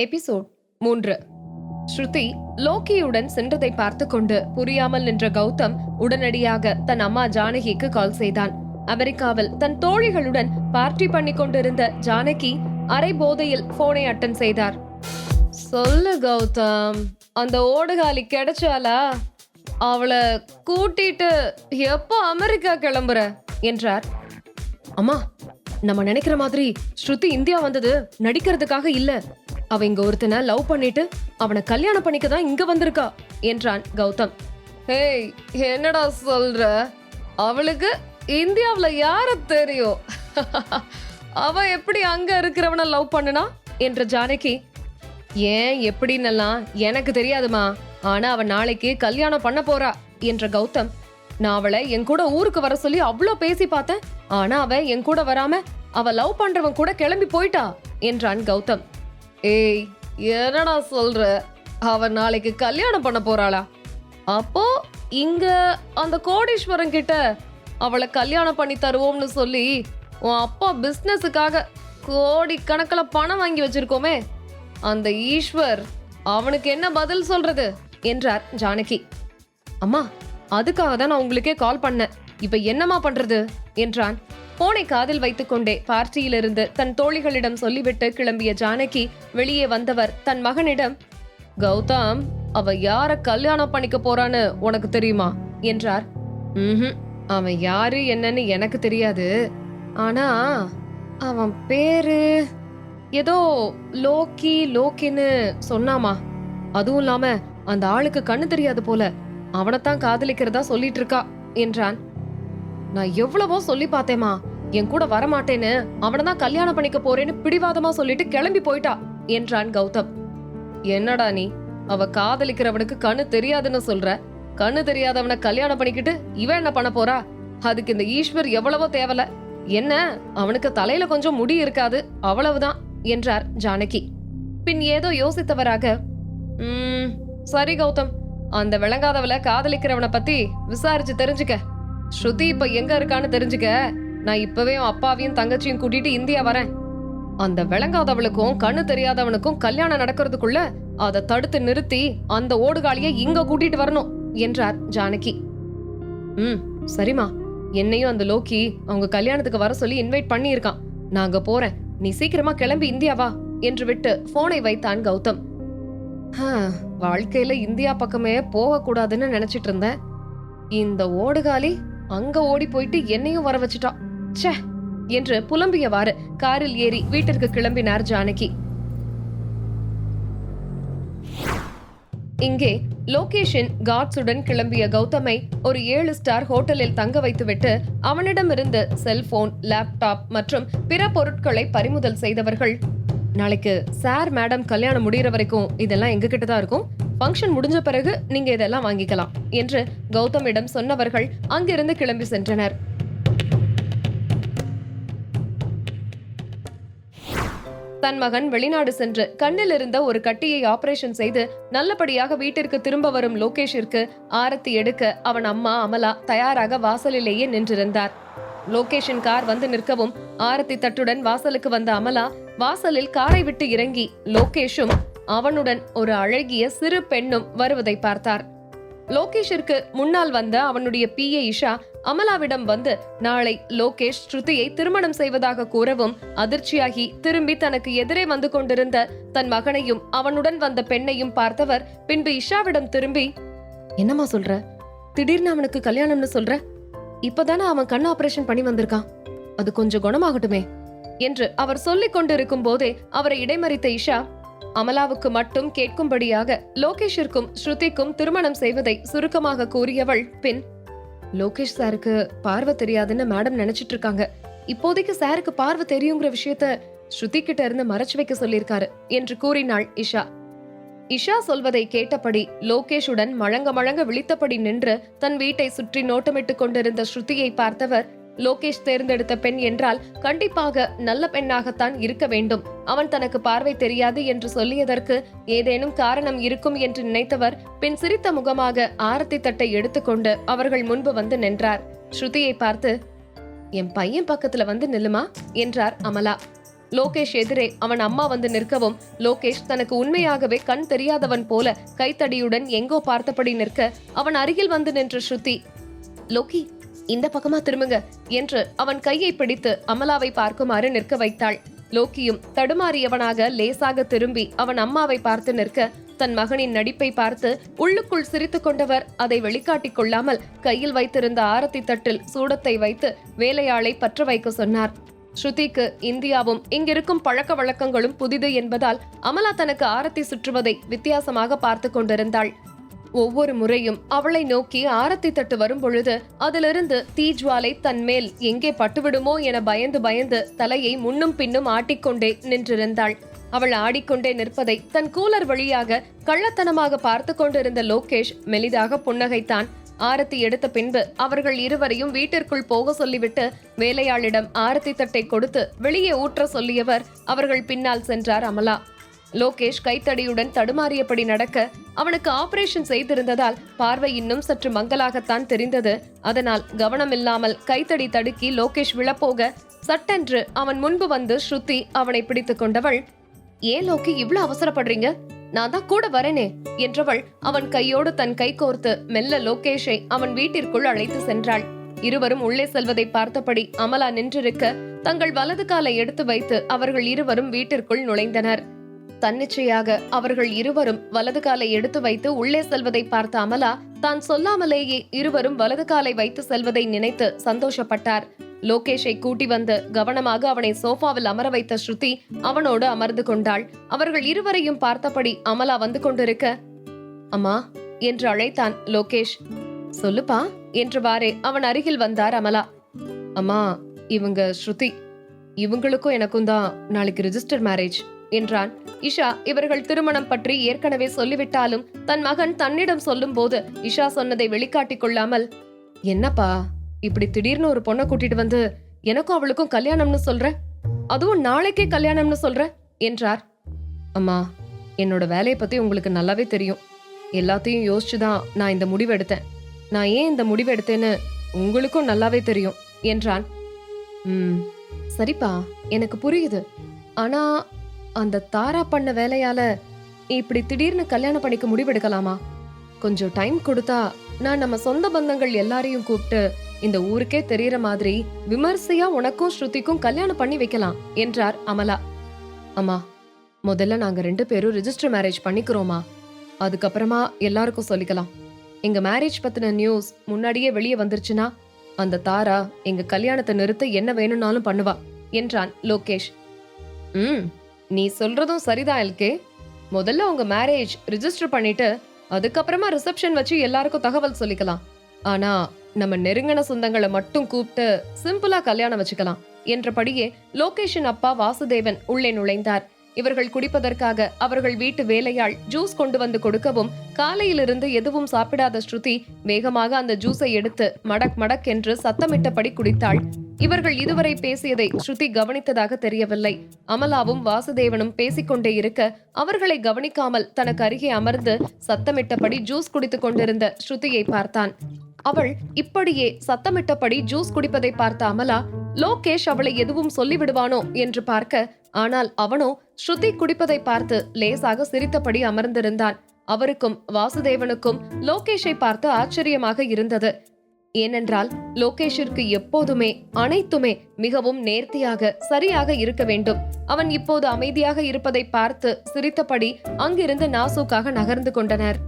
Episode 3. ஸ்ருதி லோக்கியுடன் சென்றதை பார்த்து கொண்டு புரியாமல் நின்ற கௌதம் உடனடியாக தன் அம்மா ஜானகிக்கு கால் செய்தான். அமெரிக்காவில் தன் தோழிகளுடன் பார்ட்டி பண்ணி கொண்டிருந்த ஜானகி அரை போதையில் போனை அட்டன் செய்தார். சொல்லு கௌதம், அந்த ஓடுகாலி கிடைச்சாலா? அவளை கூட்டிட்டு எப்போ அமெரிக்கா கிளம்புற என்றார். அம்மா, நம்ம நினைக்கிற மாதிரி ஸ்ருதி இந்தியா வந்தது நடிக்கிறதுக்காக இல்ல. அவ இங்க ஒருத்தனை லவ் பண்ணிட்டு அவனை கல்யாணம் பண்ணிக்க தான் இங்க வந்திருக்கா என்றான் கௌதம். ஹேய், என்னடா சொல்ற? அவளுக்கு இந்தியாவுல யார தெரியும்? அவ எப்படி அங்க இருக்கிறவன லவ் பண்ணுனா என்ற ஜானகி. ஏன் எப்படின்னெல்லாம் எனக்கு தெரியாதுமா, ஆனா அவ நாளைக்கு கல்யாணம் பண்ண போறா என்ற கௌதம். நான் அவளை என் கூட ஊருக்கு வர சொல்லி அவ்வளோ பேசி பார்த்தேன், ஆனா அவ என் கூட வராம அவ லவ் பண்றவன் கூட கிளம்பி போயிட்டா என்றான் கௌதம். ஏய், என்னடா சொல்ற? அவ நாளைக்கு கல்யாணம் பண்ண போறாளா? அப்போ இங்க அந்த கோடீஸ்வரன் கிட்ட அவளை கல்யாணம் பண்ணி தருவோம்னு சொல்லி உன் அப்பா பிசினஸுக்காக கோடி கணக்கில் பணம் வாங்கி வச்சிருக்கோமே, அந்த ஈஸ்வர் அவனுக்கு என்ன பதில் சொல்றது என்றார் ஜானகி. அம்மா, அதுக்காக தான் நான் உங்களுக்கே கால் பண்ணேன். இப்ப என்னமா பண்றது என்றான். போனை காதில் வைத்துக் கொண்டே பார்ட்டியிலிருந்து தன் தோழிகளிடம் சொல்லிவிட்டு கிளம்பிய ஜானகி வெளியே வந்தவர் தன் மகனிடம், கௌதம், அவ யார கல்யாணம் பண்ணிக்க போறான்னு உனக்கு தெரியுமா என்றார். அவன் யாரு என்னன்னு எனக்கு தெரியாது, ஆனா அவன் பேரு ஏதோ லோக்கின்னு சொன்னாமா. அதுவும் இல்லாம அந்த ஆளுக்கு கண்ணு தெரியாது போல, அவனைத்தான் காதலிக்கிறதா சொல்லிட்டு இருக்கா என்றான். நான் எவ்வளவோ சொல்லி பார்த்தேமா, என் கூட வரமாட்டேன்னு, அவனை தான் கல்யாணம் பண்ணிக்க போறேன்னு பிடிவாதமா சொல்லிட்டு கிளம்பி போயிட்டா என்றான் கௌதம். என்னடா நீ, அவ காதலிக்கிறவனுக்கு கண்ணு தெரியாதுன்னு சொல்ற? கண்ணு தெரியாதவனை கல்யாணம் பண்ணிக்கிட்டு இவன் என்ன பண்ண போறா? அதுக்கு இந்த ஈஸ்வர் எவ்வளவோ தேவல. என்ன, அவனுக்கு தலையில கொஞ்சம் முடி இருக்காது, அவ்வளவுதான் என்றார் ஜானகி. பின் ஏதோ யோசித்தவராக, சரி கௌதம், அந்த விளங்காதவளை காதலிக்கிறவனை பத்தி விசாரிச்சு தெரிஞ்சுக்க. ஸ்ருதி இப்ப எங்க இருக்கான்னு தெரிஞ்சுக்க. நான் இப்பவே அப்பாவையும் தங்கச்சியும் கூட்டிட்டு இந்தியா வரேன். அந்த விளங்காதவளுக்கும் கண்ணு தெரியாதவனுக்கும் கல்யாணம் நடக்கிறதுக்குள்ள அதை தடுத்து நிறுத்தி அந்த ஓடுகாலியை இங்க கூட்டிட்டு வரணும் என்றார் ஜானகி. சரிமா, என்னையும் அந்த லோக்கி அவங்க கல்யாணத்துக்கு வர சொல்லி இன்வைட் பண்ணி இருக்கான். நான் அங்க போறேன், நீ சீக்கிரமா கிளம்பி இந்தியா வா என்று விட்டு போனை வைத்தான் கௌதம். வாழ்க்கையில இந்தியா பக்கமே போக கூடாதுன்னு நினைச்சிட்டு இருந்தேன். இந்த ஓடுகாலி அங்க ஓடி போயிட்டு என்னையும் வர வச்சுட்டா ச்சே என்று புலம்பியவாறு காரில் ஏறி வீட்டிற்கு கிளம்பினார் ஜானகி. இங்கே லோகேஷின் கார்ட்ஸுடன் கிளம்பிய கௌதமை ஒரு 7 ஸ்டார் ஹோட்டலில் தங்க வைத்துவிட்டு அவனிடமிருந்து செல்போன், லேப்டாப் மற்றும் பிற பொருட்களை பறிமுதல் செய்தவர்கள், நாளைக்கு சார் மேடம் கல்யாணம் முடிகிற வரைக்கும் இதெல்லாம் எங்க கிட்ட தான் இருக்கும், ஃபங்க்ஷன் முடிஞ்ச பிறகு நீங்க இதெல்லாம் வாங்கிக்கலாம் என்று கௌதமிடம் சொன்னவர்கள் அங்கிருந்து கிளம்பி சென்றனர். தன் மகன் வெளிநாடு சென்று கண்ணில் இருந்த ஒரு கட்டியை ஆபரேஷன் செய்து நல்லபடியாக வீட்டிற்கு திரும்ப வரும் லோகேஷிற்கு ஆரத்தி எடுக்க அவன் அம்மா அமலா தயாராக வாசலிலேயே நின்றிருந்தார். லோகேஷின் கார் வந்து நிற்கவும் ஆரத்தி தட்டுடன் வாசலுக்கு வந்த அமலா வாசலில் காரை விட்டு இறங்கி லோகேஷும் அவனுடன் ஒரு அழகிய சிறு பெண்ணும் வருவதை பார்த்தார். லோகேஷிற்கு முன்னால் வந்த அவனுடைய பிஏ இஷா அமலாவிடம் வந்து நாளை லோகேஷ் ஸ்ருதியை திருமணம் செய்வதாக கூறவும் அதிர்ச்சியாகி திரும்பி தனக்கு எதிரே வந்து கொண்டிருந்த தன் மகனையும் அவனுடன் வந்த பெண்ணையும் பார்த்தவர் பின்பு இஷாவிடம் திரும்பி, என்னம்மா சொல்ற? திடீர்னு அவனுக்கு கல்யாணம்னு சொல்ற? இப்பதானே அவன் கண் ஆபரேஷன் பண்ணி வந்திருக்கான், அது கொஞ்சம் குணமாகட்டுமே என்று அவர் சொல்லிக் கொண்டிருக்கும் போதே அவரை இடைமறித்த இஷா அமலாவுக்கு மட்டும் கேட்கும்படியாக லோகேஷிற்கும் ஸ்ருதிக்கும் திருமணம் செய்வதை சுருக்கமாக கூறியவள் பின், லோகேஷ் சாருக்கு பார்வை தெரியாதுன்னு மேடம் நினைச்சிட்டு இருக்காங்க. இப்போதைக்கு சாருக்கு பார்வை தெரியுங்கிற விஷயத்த ஸ்ருதி கிட்ட இருந்து மறைச்சு வைக்க சொல்லியிருக்காரு என்று கூறினாள் இஷா. இஷா சொல்வதை கேட்டபடி லோகேஷுடன் மழங்க விழித்தபடி நின்று தன் வீட்டை சுற்றி நோட்டமிட்டுக் கொண்டிருந்த ஸ்ருதியை பார்த்தவர், லோகேஷ் தேர்ந்தெடுத்த பெண் என்றால் கண்டிப்பாக நல்ல பெண்ணாகத்தான் இருக்க வேண்டும். அவன் தனக்கு பார்வை தெரியாது என்று சொல்லியதற்கு ஏதேனும் காரணம் இருக்கும் என்று நினைத்தவர் பின் சிரித்த முகமாக ஆரத்தி தட்டை எடுத்துக்கொண்டு அவர்கள் முன்பு வந்து நின்றார். ஸ்ருதியை பார்த்து, என் பையன் பக்கத்துல வந்து நில்லுமா என்றார் அமலா. லோகேஷ் எதிரே அவன் அம்மா வந்து நிற்கவும் லோகேஷ் தனக்கு உண்மையாகவே கண் தெரியாதவன் போல கைத்தடியுடன் எங்கோ பார்த்தபடி நிற்க அவன் அருகில் வந்து நின்ற ஸ்ருதி, லோகி இந்த பக்கமா திரும்புங்க என்று அவன் கையை பிடித்து அமலாவை பார்க்குமாறு நிற்க வைத்தாள். லோக்கியும் தடுமாறியவனாக லேசாக திரும்பி அவன் அம்மாவை பார்த்து நிற்க தன் மகனின் நடிப்பை பார்த்து உள்ளுக்குள் சிரித்துக் கொண்டவர் அதை வெளிக்காட்டிக் கொள்ளாமல் கையில் வைத்திருந்த ஆரத்தி தட்டில் சூடத்தை வைத்து வேலையாளை பற்ற வைக்க சொன்னார். ஸ்ருதிக்கு இந்தியாவும் இங்கிருக்கும் பழக்க வழக்கங்களும் புதிது என்பதால் அமலா தனக்கு ஆரத்தி சுற்றுவதை வித்தியாசமாக பார்த்து கொண்டிருந்தாள். ஒவ்வொரு முறையும் அவளை நோக்கி ஆரத்தி தட்டு வரும் பொழுது அதிலிருந்து தீஜ்வாலை தன் மேல் எங்கே பட்டுவிடுமோ என பயந்து பயந்து தலையை முன்னும் பின்னும் ஆட்டிக்கொண்டே நின்றிருந்தாள். அவள் ஆடிக்கொண்டே நிற்பதை தன் கூலர் வழியாக கள்ளத்தனமாக பார்த்து கொண்டிருந்த லோகேஷ் மெலிதாக புன்னகைத்தான். ஆரத்தி எடுத்த பின்பு அவர்கள் இருவரையும் வீட்டிற்குள் போக சொல்லிவிட்டு வேலையாளிடம் ஆரத்தி தட்டை கொடுத்து வெளியே ஊற்ற சொல்லியவர் அவர்கள் பின்னால் சென்றார். அமலா லோகேஷ் கைத்தடியுடன் தடுமாறியபடி நடக்க அவனுக்கு ஆபரேஷன் செய்திருந்ததால் பார்வை இன்னும் சற்று மங்கலாகத்தான் தெரிந்தது. அதனால் கவனமில்லாமல் கைத்தடி தடுக்கி லோகேஷ் விழப்போக சட்டென்று அவன் முன்பு வந்து ஸ்ருதி அவனை பிடித்துக் கொண்டவள், ஏன் லோகி இவ்வளவு அவசரப்படுறீங்க, நான் தான் கூட வரேனே என்றவள் அவன் கையோடு தன் கை கோர்த்து மெல்ல லோகேஷை அவன் வீட்டிற்குள் அழைத்து சென்றாள். இருவரும் உள்ளே செல்வதை பார்த்தபடி அமலா நின்றிருக்க தங்கள் வலது காலை எடுத்து வைத்து அவர்கள் இருவரும் வீட்டிற்குள் நுழைந்தனர். தன்னிச்சையாக அவர்கள் இருவரும் வலது காலை எடுத்து வைத்து உள்ளே செல்வதை பார்த்த அமலா தான் சொல்லாமலேயே இருவரும் வலது காலை வைத்து செல்வதை நினைத்து சந்தோஷப்பட்டார். லோகேஷை கூட்டி வந்து கவனமாக அவனை சோஃபாவில் அமர வைத்த ஸ்ருதி அவனோடு அமர்ந்து கொண்டாள். அவர்கள் இருவரையும் பார்த்தபடி அமலா வந்து கொண்டிருக்க, அம்மா என்று அழைத்தான் லோகேஷ். சொல்லுப்பா என்றவாறே அவன் அருகில் வந்தார் அமலா. அம்மா, இவங்க ஸ்ருதி, இவங்களுக்கும் எனக்கும் தான் நாளைக்கு ரிஜிஸ்டர் மேரேஜ் என்றான். இஷா இவர்கள் திருமணம் பற்றி ஏற்கனவே சொல்லிவிட்டாலும் தன் மகன் தன்னிடம் சொல்லும் போது இஷா சொன்னதை வெளிக்காட்டிக் கொள்ளாமல், என்னப்பா இப்படி திடீர்னு ஒரு பொண்ணை கூட்டிட்டு வந்து எனக்கும் அவளுக்கும் கல்யாணம்னு சொல்ற, அதுவும் நாளைக்கே கல்யாணம்னு சொல்ற என்றார். அம்மா, என்னோட வேலையை பத்தி உங்களுக்கு நல்லாவே தெரியும். எல்லாத்தையும் யோசிச்சுதான் நான் இந்த முடிவு எடுத்தேன். நான் ஏன் இந்த முடிவு எடுத்தேன்னு உங்களுக்கும் நல்லாவே தெரியும் என்றான். சரிப்பா, எனக்கு புரியுது. ஆனா அந்த தாரா பண்ண வேலையால இப்படி திடீர்னு கல்யாணம் பண்ணிக்க முடிவெடுக்கலாமா? கொஞ்சம் டைம் கொடுத்தா நான் நம்ம சொந்த பந்தங்கள் எல்லாரையும் கூப்பிட்டு இந்த ஊருக்கே தெரியற மாதிரி விமர்சையா உனக்கும் ஸ்ருதிக்கும் கல்யாணம் பண்ணி வைக்கலாம் என்றார் அமலா. அம்மா, முதல்ல நாங்க 2 பேரும் ரிஜிஸ்டர் மேரேஜ் பண்ணிக்கிறோமா, அதுக்கப்புறமா எல்லாருக்கும் சொல்லிக்கலாம். எங்க மேரேஜ் பத்தின நியூஸ் முன்னாடியே வெளியே வந்துருச்சுன்னா அந்த தாரா எங்க கல்யாணத்தை நிறுத்த என்ன வேணும்னாலும் பண்ணுவா என்றான் லோகேஷ். நீ சொல்றதும் சரிதான் எல்கே. முதல்ல உங்க மேரேஜ் ரிஜிஸ்டர் பண்ணிட்டு அதுக்கப்புறமா ரிசப்ஷன் வச்சு எல்லாருக்கும் தகவல் சொல்லிக்கலாம். ஆனா நம்ம நெருங்கின சொந்தங்களை மட்டும் கூப்பிட்டு சிம்பிளா கல்யாணம் வச்சுக்கலாம் என்றபடியே லோகேஷின் அப்பா வாசுதேவன் உள்ளே நுழைந்தார். இவர்கள் குடிப்பதற்காக அவர்கள் வீட்டு வேலையாள் ஜூஸ் கொண்டு வந்து கொடுக்கவும் காலையிலிருந்து எதுவும் சாப்பிடாத ஸ்ருதி வேகமாக அந்த ஜூஸை எடுத்து மடக் மடக் என்று சத்தமிட்டபடி குடித்தாள். இவர்கள் இதுவரை பேசியதை ஸ்ருதி கவனித்ததாக தெரியவில்லை. அமலாவும் வாசுதேவனும் பேசிக்கொண்டே இருக்க அவர்களை கவனிக்காமல் தனக்கு அருகே அமர்ந்து சத்தமிட்டபடி ஜூஸ் குடித்துக் கொண்டிருந்த ஸ்ருதியை பார்த்தான். அவள் இப்படியே சத்தமிட்டபடி ஜூஸ் குடிப்பதை பார்த்த அமலா லோகேஷ் அவளை எதுவும் சொல்லிவிடுவானோ என்று பார்க்க, ஆனால் அவனோ ஸ்ருதி குடிப்பதை பார்த்து லேசாக சிரித்தபடி அமர்ந்திருந்தான். அவருக்கும் வாசுதேவனுக்கும் லோகேஷை பார்த்து ஆச்சரியமாக இருந்தது. ஏனென்றால் லோகேஷிற்கு எப்போதுமே அனைத்துமே மிகவும் நேர்த்தியாக சரியாக இருக்க வேண்டும். அவன் இப்போது அமைதியாக இருப்பதை பார்த்து சிரித்தபடி அங்கிருந்து நாசூக்காக நகர்ந்து கொண்டனர்.